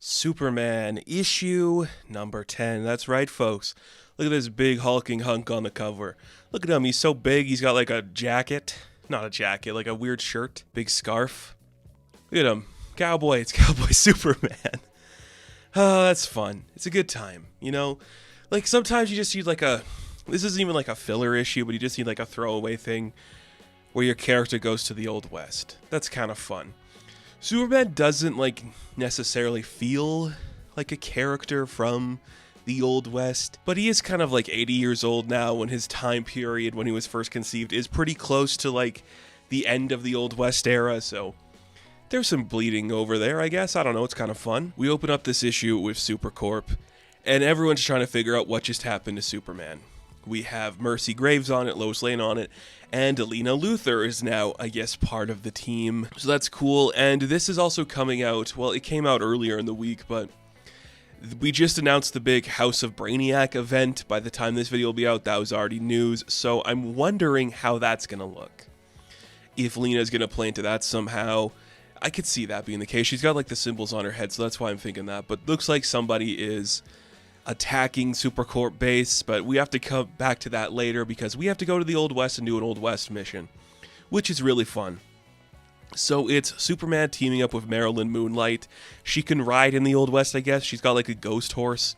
Superman issue number 10. That's right, folks. Look at this big hulking hunk on the cover. Look at him. He's so big. He's got like a jacket. Not a jacket, like a weird shirt. Big scarf. Look at him. Cowboy. It's Cowboy Superman. Oh, that's fun. It's a good time. You know? Like sometimes you just need like a... This isn't even like a filler issue, but you just need like a throwaway thing where your character goes to the Old West. That's kind of fun. Superman doesn't like necessarily feel like a character from the Old West, but he is kind of like 80 years old now when his time period when he was first conceived is pretty close to like the end of the Old West era, so there's some bleeding over there, I guess. I don't know, it's kind of fun. We open up this issue with Supercorp, and everyone's trying to figure out what just happened to Superman. We have Mercy Graves on it, Lois Lane on it, and Alina Luthor is now, I guess, part of the team. So that's cool, and this is also coming out, well, it came out earlier in the week, but we just announced the big House of Brainiac event. By the time this video will be out, that was already news, so I'm wondering how that's going to look. If Lena's going to play into that somehow, I could see that being the case. She's got, like, the symbols on her head, so that's why I'm thinking that, but looks like somebody is attacking Supercorp base, but we have to come back to that later because we have to go to the Old West and do an Old West mission, which is really fun. So it's Superman teaming up with Marylin Moonlight. She can ride in the Old West, I guess. She's got like a ghost horse.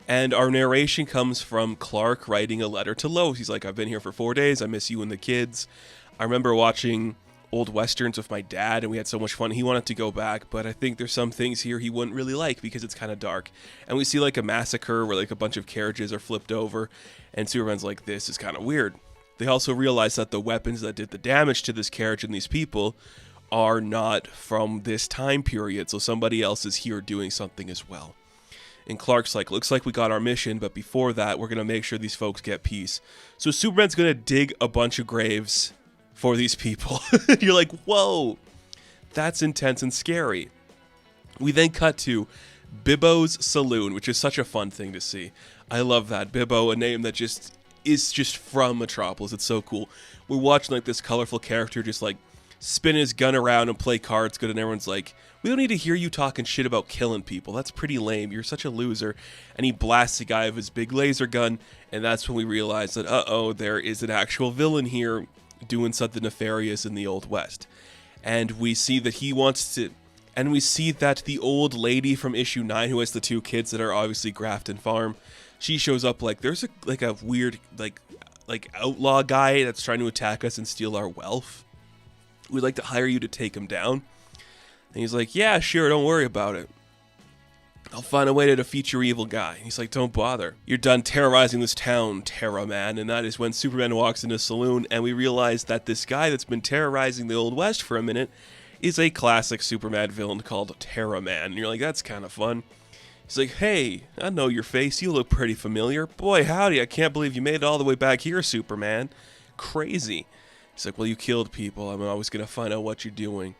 And our narration comes from Clark writing a letter to Lois. He's like, I've been here for 4 days. I miss you and the kids. I remember watching old westerns with my dad and we had so much fun. He wanted to go back, but I think there's some things here he wouldn't really like because it's kind of dark. And we see like a massacre where like a bunch of carriages are flipped over and Superman's like, this is kind of weird. They also realize that the weapons that did the damage to this carriage and these people are not from this time period, so somebody else is here doing something as well. And Clark's like, looks like we got our mission, but before that we're going to make sure these folks get peace. So Superman's going to dig a bunch of graves for these people. You're like, whoa, that's intense and scary. We then cut to Bibbo's Saloon, which is such a fun thing to see. I love that. Bibbo, a name that just is just from Metropolis. It's so cool. We're watching like this colorful character just like spin his gun around and play cards good, and everyone's like, we don't need to hear you talking shit about killing people. That's pretty lame. You're such a loser. And he blasts the guy with his big laser gun, and that's when we realize that, uh-oh, there is an actual villain here doing something nefarious in the Old West. And we see that he wants to... And we see that the old lady from issue 9 who has the 2 kids that are obviously Grafton Farm, she shows up like, there's a weird, like outlaw guy that's trying to attack us and steal our wealth. We'd like to hire you to take him down. And he's like, yeah, sure, don't worry about it. I'll find a way to defeat your evil guy. And he's like, don't bother. You're done terrorizing this town, Terra Man. And that is when Superman walks into the saloon and we realize that this guy that's been terrorizing the Old West for a minute is a classic Superman villain called Terra Man. And you're like, that's kind of fun. He's like, hey, I know your face. You look pretty familiar. Boy, howdy, I can't believe you made it all the way back here, Superman. Crazy. He's like, well, you killed people. I'm always going to find out what you're doing.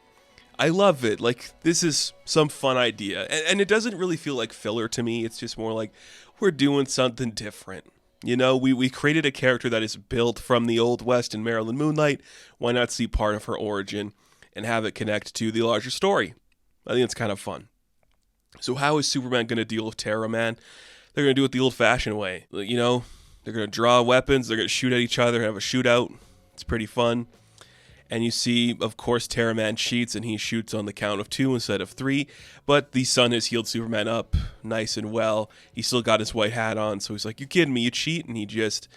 I love it. Like, this is some fun idea. And it doesn't really feel like filler to me. It's just more like, we're doing something different. You know, we created a character that is built from the Old West and Marylin Moonlight. Why not see part of her origin and have it connect to the larger story? I think it's kind of fun. So how is Superman going to deal with Terra Man? They're going to do it the old-fashioned way. You know, they're going to draw weapons. They're going to shoot at each other and have a shootout. It's pretty fun. And you see, of course, Terra Man cheats, and he shoots on the count of 2 instead of 3. But the sun has healed Superman up nice and well. He's still got his white hat on, so he's like, you kidding me? You cheat? And he just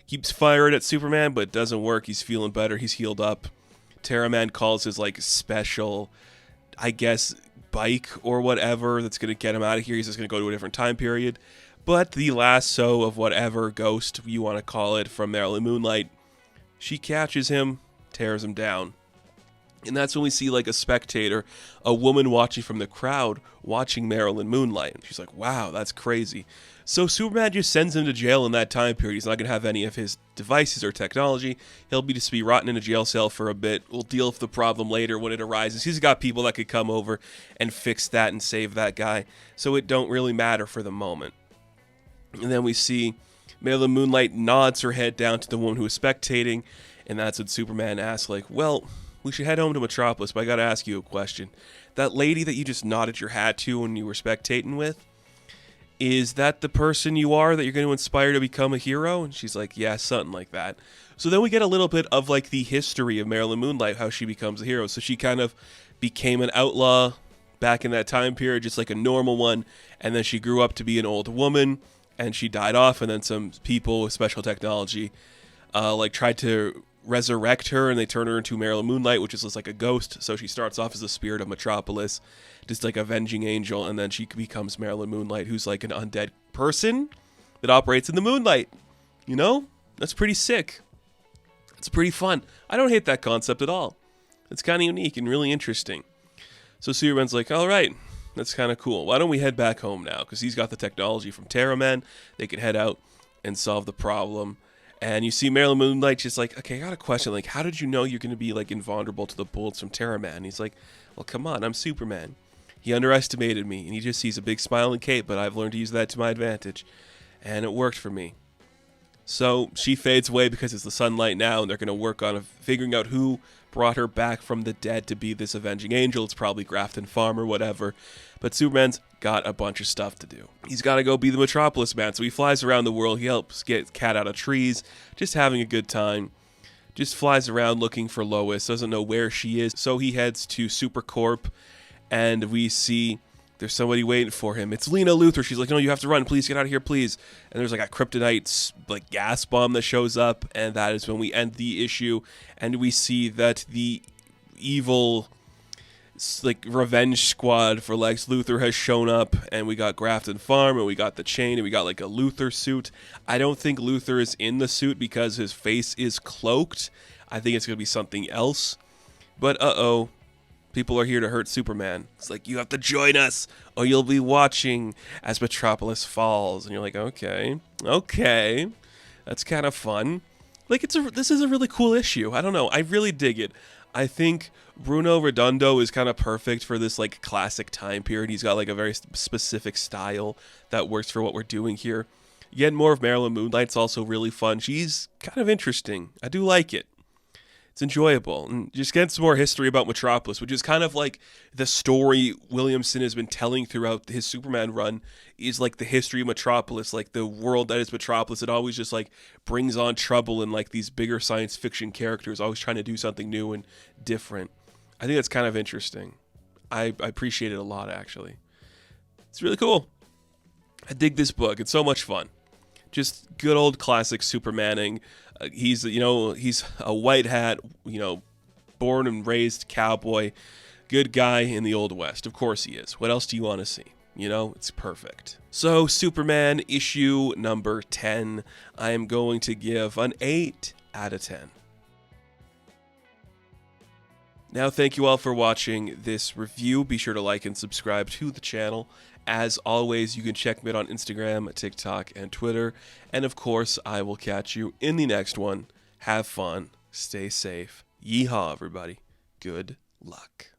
keeps firing at Superman, but it doesn't work. He's feeling better. He's healed up. Terra Man calls his, like, special, I guess, bike or whatever that's going to get him out of here. He's just going to go to a different time period. But the lasso of whatever ghost you want to call it from Marylin Moonlight, she catches him, tears him down. And that's when we see like a spectator, a woman watching from the crowd, watching Marylin Moonlight. And she's like, wow, that's crazy. So Superman just sends him to jail in that time period. He's not going to have any of his devices or technology. He'll just be rotting in a jail cell for a bit. We'll deal with the problem later when it arises. He's got people that could come over and fix that and save that guy. So it don't really matter for the moment. And then we see Marylin Moonlight nods her head down to the woman who is spectating. And that's when Superman asks, like, well, We should head home to Metropolis, but I gotta ask you a question. That lady that you just nodded your hat to when you were spectating with, is that the person you are that you're going to inspire to become a hero? And she's like, yeah, something like that. So then we get a little bit of like the history of Marylin Moonlight, how she becomes a hero. So she kind of became an outlaw back in that time period, just like a normal one. And then she grew up to be an old woman and she died off. And then some people with special technology like tried to resurrect her, and they turn her into Marylin Moonlight, which is just like a ghost. So she starts off as the spirit of Metropolis, just like avenging angel, and then she becomes Marylin Moonlight, who's like an undead person that operates in the moonlight. You know, that's pretty sick. It's pretty fun. I don't hate that concept at all. It's kind of unique and really interesting. So Superman's like, all right, that's kind of cool. Why don't we head back home now? Because he's got the technology from Terra Man. They can head out and solve the problem. And you see Marylin Moonlight just like, okay, I got a question. Like, how did you know you're going to be like invulnerable to the bullets from Terra Man? And he's like, well, come on, I'm Superman. He underestimated me, and he just sees a big smiling cape, but I've learned to use that to my advantage. And it worked for me. So she fades away because it's the sunlight now, and they're going to work on figuring out who brought her back from the dead to be this avenging angel. It's probably Grafton Farm or whatever. But Superman's got a bunch of stuff to do. He's got to go be the Metropolis man. So he flies around the world. He helps get Cat out of trees, just having a good time. Just flies around looking for Lois, doesn't know where she is. So he heads to Supercorp, and we see there's somebody waiting for him. It's Lena Luthor. She's like, no, you have to run. Please get out of here, please. And there's like a kryptonite like gas bomb that shows up, and that is when we end the issue, and we see that the evil like revenge squad for Lex Luthor has shown up, and we got Grafton Farm, and we got the chain, and we got like a Luthor suit. I don't think Luthor is in the suit because his face is cloaked. I think it's going to be something else. But people are here to hurt Superman. It's like, you have to join us, or you'll be watching as Metropolis falls. And you're like, okay, that's kind of fun. Like, this is a really cool issue. I don't know. I really dig it. I think Bruno Redondo is kind of perfect for this like classic time period. He's got like a very specific style that works for what we're doing here. Yet more of Marylin Moonlight's also really fun. She's kind of interesting. I do like it. It's enjoyable. And just getting some more history about Metropolis, which is kind of like the story Williamson has been telling throughout his Superman run, is like the history of Metropolis, like the world that is Metropolis. It always just like brings on trouble, and like these bigger science fiction characters always trying to do something new and different. I think that's kind of interesting. I appreciate it a lot, actually. It's really cool. I dig this book. It's so much fun. Just good old classic Supermaning. He's a white hat, born and raised cowboy, good guy in the Old West. Of course he is. What else do you want to see? It's perfect. So Superman issue number 10, I am going to give an 8 out of 10. Now, thank you all for watching this review. Be sure to like and subscribe to the channel. As always, you can check me out on Instagram, TikTok, and Twitter. And of course, I will catch you in the next one. Have fun. Stay safe. Yeehaw, everybody. Good luck.